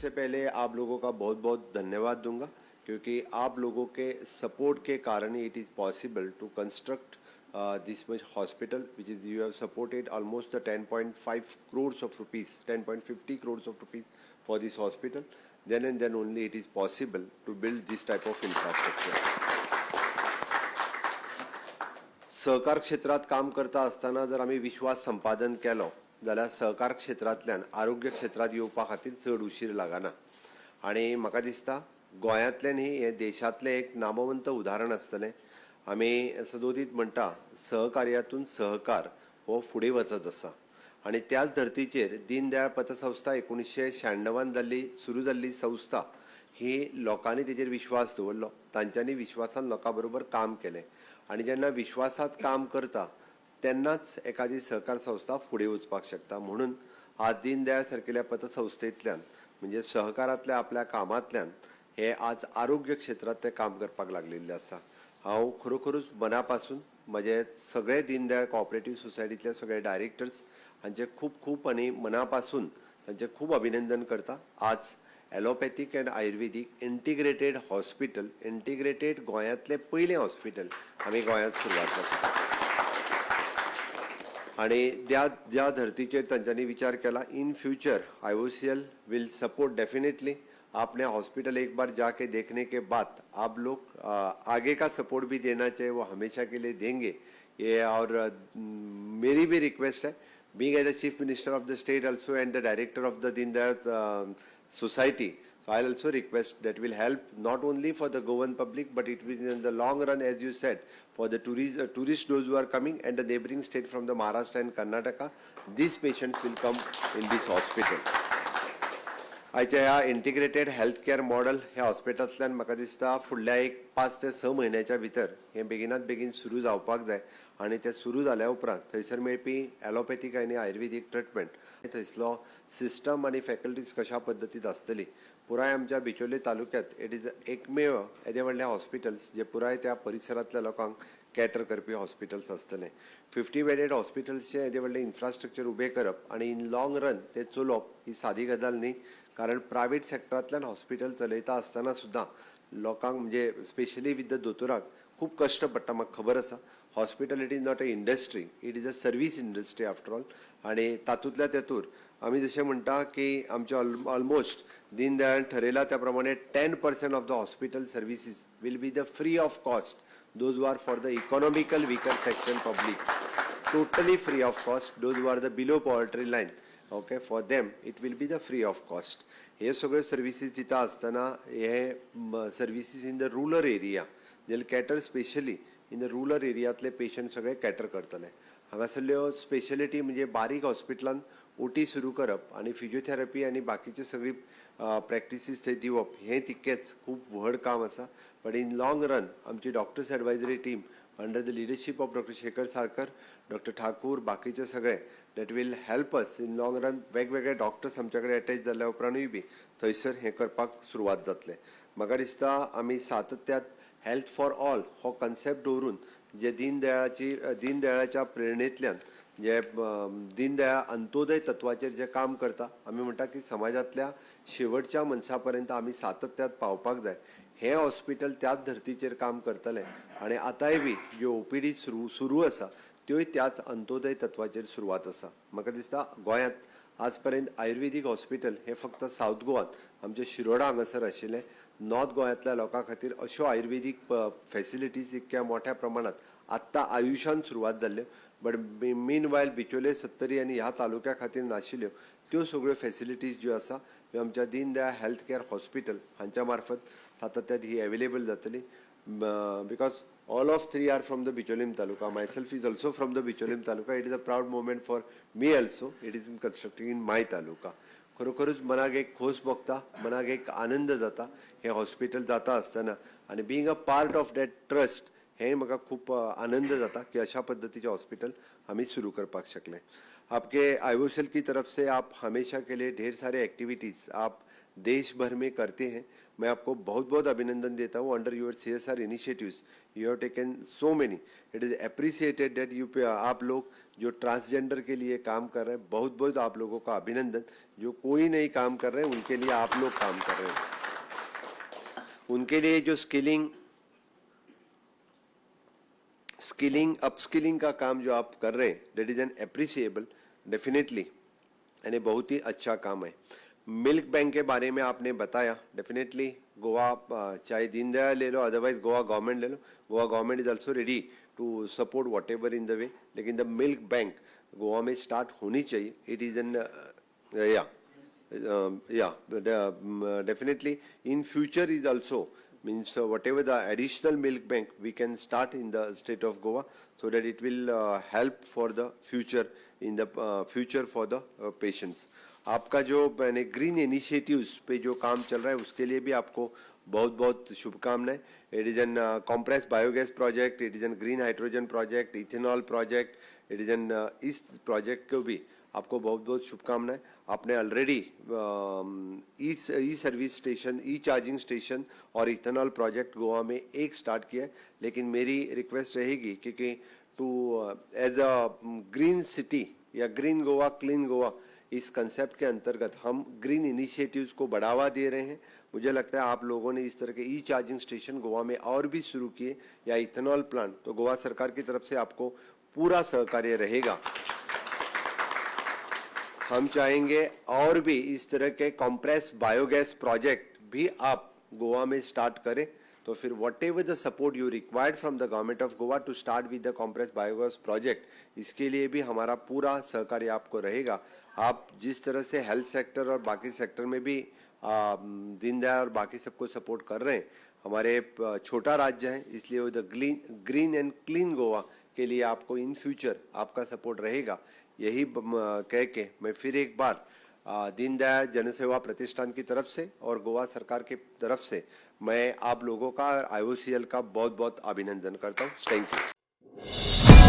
सबसे पहले आप लोगों का बहुत बहुत धन्यवाद दूंगा, क्योंकि आप लोगों के सपोर्ट के कारण it is possible to construct this much hospital, which is you have supported almost the 10.5 crores of rupees, 10.50 crores of rupees for this hospital. Then and then only it is possible to build this type of infrastructure. सहकार क्षेत्रात काम करता असताना जर आम्ही विश्वास संपादन केलो जाल्यार सहकार क्षेत्रांतल्यान आरोग्य क्षेत्रात येवपा खातीर चड उशीर लागना. आनी म्हाका दिसता गोंयांतल्यान हे देशांतलें एक नामवंत उदाहरण आसतलें. आमी सदोदीत म्हणटा सहकार्यातून सहकार हो फुडें वचत आसा. आनी त्याच धर्तीचेर दीनदयाळ पतसंस्था 1996 सुरू जाल्ली संस्था ही लोकांनी तेजेर विश्वास दवरलो. तांच्यांनी विश्वासान लोकां बरोबर काम केलें. आनी जेन्ना विश्वासात काम करता तेन्नाच एखादी सहकार संस्था फुडें वचपाक शकता. म्हणून आज दीनदयाळ सारकेल्या पतसंस्थेंतल्यान म्हणजे सहकारांतल्या आपल्या कामांतल्यान हे आज आरोग्य क्षेत्रात ते काम करपाक लागलेले आसा. हांव खरोखरूच मनापासून म्हजे सगळे दीनदयाळ कोऑपरेटिव्ह सोसायटीतले सगळे डायरेक्टर्स हांचे खूब खूब आनी मनापासून तांचे खूब अभिनंदन करता. आज allopathic and ayurvedic integrated hospital, integrated गोंयांतलें पयलें हॉस्पिटल आमी गोंयांत सुरवात करता. आणि ज्या धर्तीचेर तांच्यांनी विचार केला, in future IOCL will support definitely. आपने हॉस्पिटल एक बार जाके देखने के बाद आप लोग आगे का सपोर्ट भी देना चाहिए, वो हमेशा के लिए देंगे ये. और मेरी भी रिक्वेस्ट है, being as the chief minister of the state also and the director of the Deendayal society, so I'll also request that will help not only for the Goan public but it will in the long run, as you said, for the tourists those who are coming and the neighboring state from the Maharashtra and Karnataka, these patients will come in this hospital. आयच्या ह्या integrated health care model ह्या हॉस्पिटलांतल्यान म्हाका दिसता फुडल्या 5 ते 6 म्हयन्याच्या भितर हे बेगिनात बेगीन सुरू जावपाक जाय. आनी ते सुरू जाल्या उपरांत थंयसर मेळपी ॲलोपॅथीक आनी आयुर्वेदीक ट्रिटमेंट थंयसलो सिस्टम आनी फॅकल्टीज कशा पद्दतीत आसतली. पुराय आमच्या बिचोले तालुक्यात इट इज एकमेव येदे व्हडलें हॉस्पिटल्स जे पुराय त्या परिसरांतल्या लोकांक कॅटर करपी हॉस्पिटल्स आसतले. 50 बेडेड हॉस्पिटल्सचे येदे व्हडलें इन्फ्रास्ट्रक्चर उबें करप आनी इन लॉंग रन ते चलोवप ही सादी गजाल न्ही. कारण प्रायवेट सेक्टरांतल्यान हॉस्पिटल चलयता आसतना सुद्दां लोकांक म्हणजे स्पेशली विथ द दोतोराक खूब कश्ट पडटा. म्हाका खबर आसा. Hospital it is not a industry, it is a service industry after all. आनी तातूंतल्या तेतूर आमी जशें म्हणटा की आमचे ऑलमोस्ट दीनदयाळान ठरयला त्या प्रमाणे 10% of the hospital services will be the free of cost. Those who are for the economical weaker section public, totally free of cost. Those who are the below poverty line, okay, for them it will be the free of cost. हे सगळे services दिता आसतना हे services in the rural area जे cater specially in the rural एरियांतले patient सगळे cater करतले. हांगासरल्यो speciality म्हणजे बारीक हॉस्पिटलान OT सुरू करप आनी फिजिओथेरपी आनी बाकीचे सगळी प्रॅक्टिसीस थंय दिवप हें तितकेंच खूब व्हड काम आसा. बट इन लॉंग रन आमची doctors advisory team under the leadership of doctor Shekhar Salkar, doctor Thakur, बाकीचे सगळे that will help us in long run. वेगवेगळे डॉक्टर्स आमचे कडेन अटॅच जाल्ल्या उपरांतूय बी थंयसर हें करपाक सुरवात जातले. म्हाका दिसता आमी सातत्यात हेल्थ फॉर ऑल हो कन्सेप्ट दवरून जे दीनदयाळाच्या प्रेरणेंतल्यान जे दीनदयाळ अंत्योदय तत्वाचेर जे काम करता, आमी म्हणटा की समाजांतल्या शेवटच्या मनशा पर्यंत आमी सातत्यात पावपाक जाय. हें हॉस्पिटल त्याच धर्तीचेर काम करतलें आनी आतांय बी ज्यो OPD सुरू आसा त्योय त्याच अंत्योदय तत्वाचेर सुरवात आसा. म्हाका दिसता गोंयांत आज पर्यंत आयुर्वेदीक हॉस्पिटल हे फक्त सावथ गोवात आमचे शिरोडा हांगासर आशिल्ले. नॉर्थ गोंयांतल्या लोकां खातीर अश्यो आयुर्वेदीक फॅसिलिटीज इतक्या मोठ्या प्रमाणात आत्तां आयुश्यान सुरवात जाल्ल्यो. बट मीन वायल बिचोले 70 आनी ह्या तालुक्या खातीर नाशिल्ल्यो त्यो सगळ्यो फॅसिलिटीज ज्यो आसा ह्यो आमच्या दीनदयाळ हेल्थ केअर हॉस्पिटल हांच्या मार्फत सातत्यात ही अवेलेबल जातली. Because all of 3 are from the Bicholim Taluka. Myself is also from the Bicholim Taluka. It is a proud moment for me also. It is in constructing in my taluka. खरोखरच मनाक एक खोस भोगता, मनाक एक आनंद जाता हे हॉस्पिटल जाता आसतना. आनी being a part of that trust हे म्हाका खूब आनंद जाता की अशा पद्धतीचे हॉस्पिटल आमी सुरू करपाक शकले. आपके IOCL की तरफ से आप हमेशा के लिए ढेर सारे एक्टिविटीज़ आप देश भर में करते हैं. मैं आपको बहुत बहुत अभिनंदन देता हूँ। Under your CSR initiatives you have taken so many, it is appreciated that you आप लोग जो ट्रांसजेंडर के लिए काम कर रहे हैं, बहुत बहुत आप लोगों का अभिनंदन। जो कोई नहीं काम कर रहे हैं उनके लिए आप लोग काम कर रहे हैं। उनके लिए जो स्किलिंग अपस्किलिंग का काम जो आप कर रहे हैं, that is an appreciable definitely, यानी बहुत ही अच्छा काम है। मिल्क बैंक के बारे में आपने बताया, डेफिनेटली गोवा चाहे दीनदयाल ले लो, अदरवाइज गोवा गवर्नमेंट ले लो, Goa government is also ready to support whatever in the way, लेकिन द मिल्क बैंक गोवा में स्टार्ट होनी चाहिए। It is an definitely in future is also means whatever the additional milk bank we can start in the state of Goa, so that it will help for the future in the future for the patients. आपका जो मैंने green initiatives पे जो काम चल रहा है उसके लिए भी आपको बहुत बहुत शुभकामनाएं। It is N compress biogas project, it is N green hydrogen project, ethanol project, it is N is project को भी आपको बहुत बहुत शुभकामनाएं। आपने already E service station, e charging station और इथेनॉल प्रोजेक्ट गोवा में एक स्टार्ट किया है, लेकिन मेरी रिक्वेस्ट रहेगी क्योंकि to as a green city या ग्रीन गोवा क्लीन गोवा, इस कंसेप्ट के अंतर्गत हम ग्रीन इनिशिएटिव्स को बढ़ावा दे रहे हैं। मुझे लगता है आप लोगों ने इस तरह के ई चार्जिंग स्टेशन गोवा में और भी शुरू किए या इथेनॉल प्लांट, तो गोवा सरकार की तरफ से आपको पूरा सहकार्य रहेगा। हम चाहेंगे और भी इस तरह के कॉम्प्रेस बायोगैस प्रोजेक्ट भी आप गोवा में स्टार्ट करें, तो फिर whatever the support you required from the government of Goa to start with the compress biogas project, इसके लिए भी हमारा पूरा सहकार्य आपको रहेगा। आप जिस तरह से हेल्थ सेक्टर और बाकी सेक्टर में भी दीनदयाल और बाकी सबको सपोर्ट कर रहे हैं, हमारे छोटा राज्य है इसलिए the green and clean Goa के लिए आपको इन फ्यूचर आपका सपोर्ट रहेगा। यही कह के मैं फिर एक बार दीनदयाल जनसेवा प्रतिष्ठान की तरफ से और गोवा सरकार की तरफ से मैं आप लोगों का IOCL का बहुत बहुत अभिनंदन करता हूँ। Thank you.